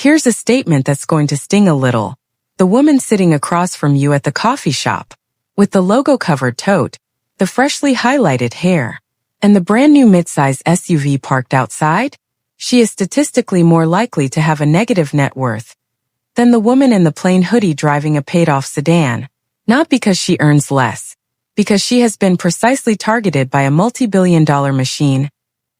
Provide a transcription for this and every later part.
Here's a statement that's going to sting a little. The woman sitting across from you at the coffee shop, with the logo-covered tote, the freshly highlighted hair, and the brand-new midsize SUV parked outside, she is statistically more likely to have a negative net worth than the woman in the plain hoodie driving a paid-off sedan. Not because she earns less, because she has been precisely targeted by a multi-billion-dollar machine,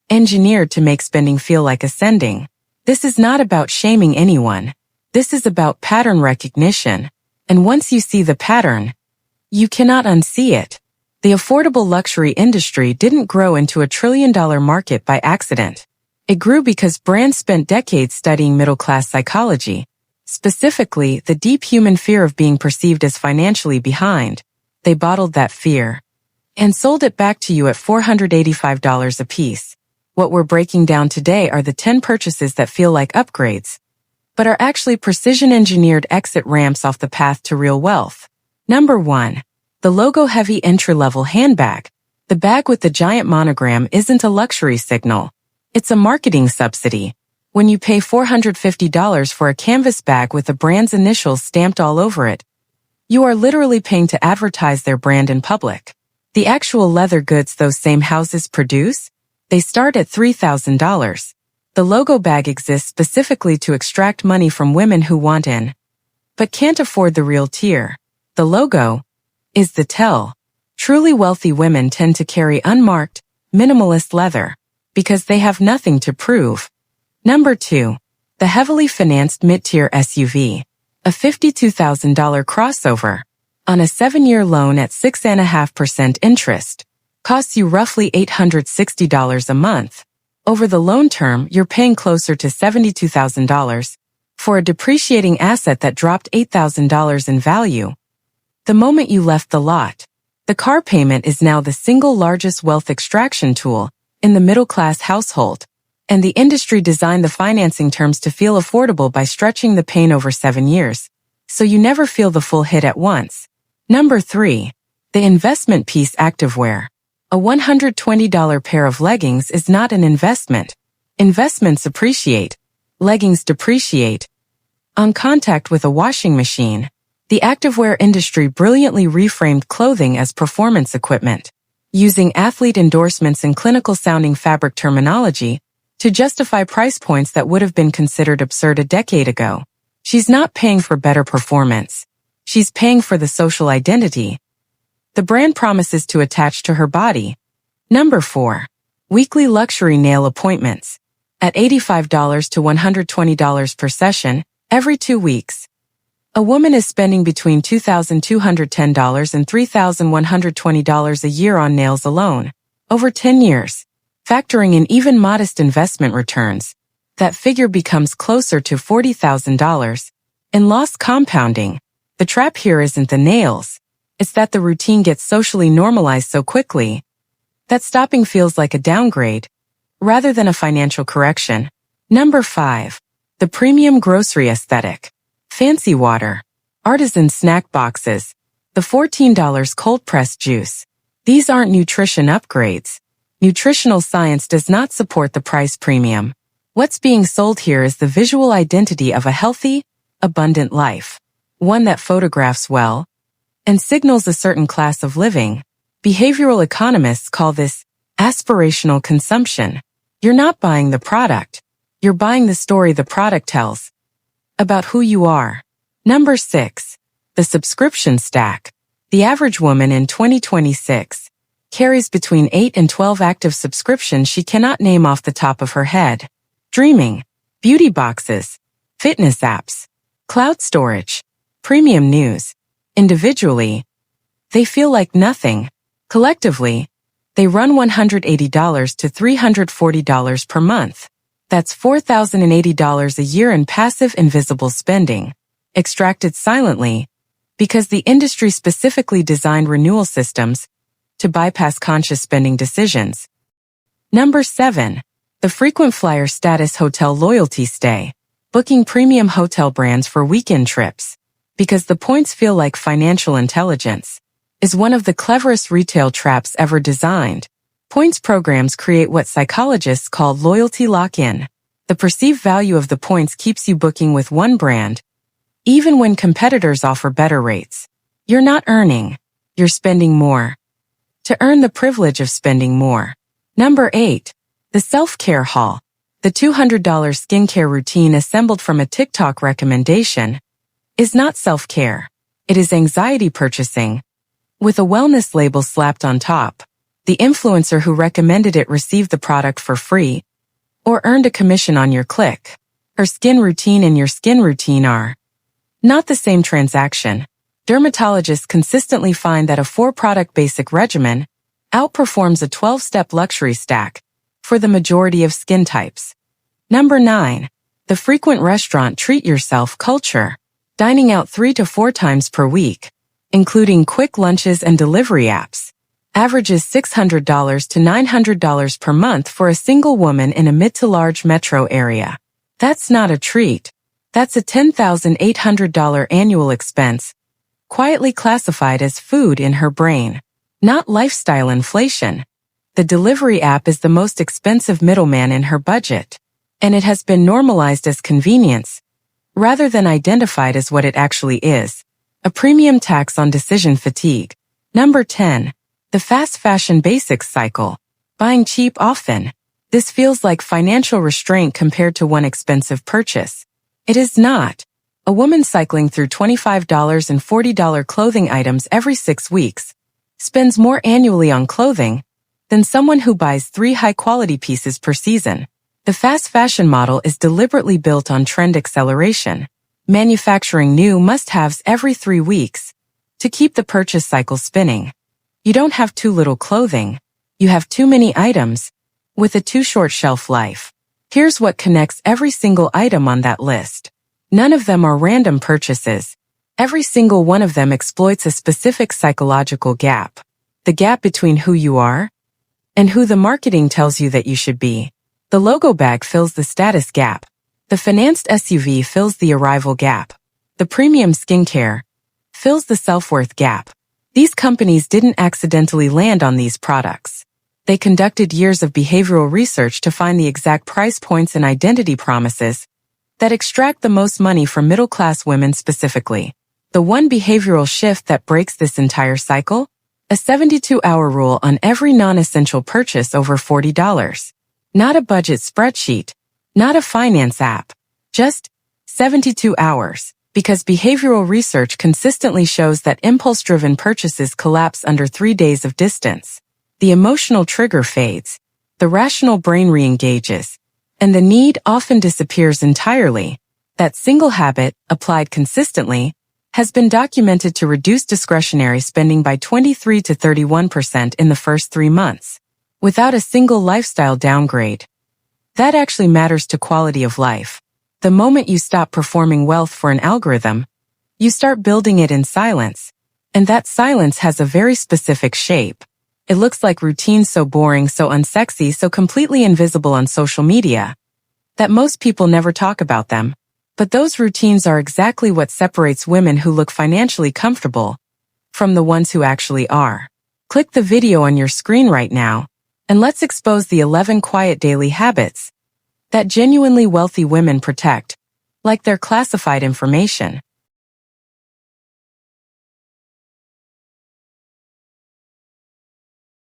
engineered to make spending feel like ascending. This is not about shaming anyone. This is about pattern recognition. And once you see the pattern, you cannot unsee it. The affordable luxury industry didn't grow into a trillion-dollar market by accident. It grew because brands spent decades studying middle-class psychology, specifically the deep human fear of being perceived as financially behind. They bottled that fear and sold it back to you at $485 a piece. What we're breaking down today are the 10 purchases that feel like upgrades, but are actually precision-engineered exit ramps off the path to real wealth. Number 1. The logo-heavy entry-level handbag. The bag with the giant monogram isn't a luxury signal. It's a marketing subsidy. When you pay $450 for a canvas bag with the brand's initials stamped all over it, you are literally paying to advertise their brand in public. The actual leather goods those same houses produce, they start at $3,000. The logo bag exists specifically to extract money from women who want in, but can't afford the real tier. The logo is the tell. Truly wealthy women tend to carry unmarked, minimalist leather because they have nothing to prove. Number 2. The heavily financed mid-tier SUV. A $52,000 crossover on a 7-year loan at 6.5% interest costs you roughly $860 a month. Over the loan term, you're paying closer to $72,000 for a depreciating asset that dropped $8,000 in value the moment you left the lot. The car payment is now the single largest wealth extraction tool in the middle-class household, and the industry designed the financing terms to feel affordable by stretching the pain over 7 years, so you never feel the full hit at once. Number 3. The investment piece activewear. A $120 pair of leggings is not an investment. Investments appreciate. Leggings depreciate. On contact with a washing machine, the activewear industry brilliantly reframed clothing as performance equipment, using athlete endorsements and clinical-sounding fabric terminology to justify price points that would have been considered absurd a decade ago. She's not paying for better performance. She's paying for the social identity the brand promises to attach to her body. Number 4. Weekly luxury nail appointments. At $85 to $120 per session, every 2 weeks. A woman is spending between $2,210 and $3,120 a year on nails alone. Over 10 years. Factoring in even modest investment returns, that figure becomes closer to $40,000. In lost compounding, the trap here isn't the nails. It's that the routine gets socially normalized so quickly that stopping feels like a downgrade rather than a financial correction. Number 5. The premium grocery aesthetic. Fancy water. Artisan snack boxes. The $14 cold-pressed juice. These aren't nutrition upgrades. Nutritional science does not support the price premium. What's being sold here is the visual identity of a healthy, abundant life. One that photographs well and signals a certain class of living. Behavioral economists call this aspirational consumption. You're not buying the product. You're buying the story the product tells about who you are. Number 6. The subscription stack. The average woman in 2026 carries between 8 and 12 active subscriptions she cannot name off the top of her head. Dreaming, beauty boxes, fitness apps, cloud storage, premium news. Individually, they feel like nothing. Collectively, they run $180 to $340 per month. That's $4,080 a year in passive invisible spending, extracted silently, because the industry specifically designed renewal systems to bypass conscious spending decisions. Number 7. The frequent flyer status hotel loyalty stay. Booking premium hotel brands for weekend trips, because the points feel like financial intelligence, is one of the cleverest retail traps ever designed. Points programs create what psychologists call loyalty lock-in. The The perceived value of the points keeps you booking with one brand, even when competitors offer better rates. You're not earning, you're spending more. To earn the privilege of spending more. Number 8. The self-care haul. The $200 skincare routine assembled from a TikTok recommendation is not self-care. It is anxiety purchasing, with a wellness label slapped on top. The influencer who recommended it received the product for free or earned a commission on your click. Her skin routine and your skin routine are not the same transaction. Dermatologists consistently find that a 4-product basic regimen outperforms a 12-step luxury stack for the majority of skin types. Number 9. The frequent restaurant treat yourself culture. Dining out 3 to 4 times per week, including quick lunches and delivery apps, averages $600 to $900 per month for a single woman in a mid to large metro area. That's not a treat. That's a $10,800 annual expense, quietly classified as food in her brain, not lifestyle inflation. The delivery app is the most expensive middleman in her budget, and it has been normalized as convenience, rather than identified as what it actually is, a premium tax on decision fatigue. Number 10. The fast fashion basics cycle. Buying cheap often. This feels like financial restraint compared to one expensive purchase. It is not. A woman cycling through $25 and $40 clothing items every 6 weeks spends more annually on clothing than someone who buys 3 high-quality pieces per season. The fast fashion model is deliberately built on trend acceleration, manufacturing new must-haves every 3 weeks to keep the purchase cycle spinning. You don't have too little clothing, you have too many items with a too short shelf life. Here's what connects every single item on that list. None of them are random purchases. Every single one of them exploits a specific psychological gap. The gap between who you are and who the marketing tells you that you should be. The logo bag fills the status gap. The financed SUV fills the arrival gap. The premium skincare fills the self-worth gap. These companies didn't accidentally land on these products. They conducted years of behavioral research to find the exact price points and identity promises that extract the most money from middle-class women specifically. The one behavioral shift that breaks this entire cycle? A 72-hour rule on every non-essential purchase over $40. Not a budget spreadsheet, not a finance app, just 72 hours. Because behavioral research consistently shows that impulse-driven purchases collapse under 3 days of distance. The emotional trigger fades, the rational brain re-engages, and the need often disappears entirely. That single habit, applied consistently, has been documented to reduce discretionary spending by 23 to 31% in the first 3 months, without a single lifestyle downgrade. That actually matters to quality of life. The moment you stop performing wealth for an algorithm, you start building it in silence. And that silence has a very specific shape. It looks like routines so boring, so unsexy, so completely invisible on social media that most people never talk about them. But those routines are exactly what separates women who look financially comfortable from the ones who actually are. Click the video on your screen right now, and let's expose the 11 quiet daily habits that genuinely wealthy women protect, like their classified information.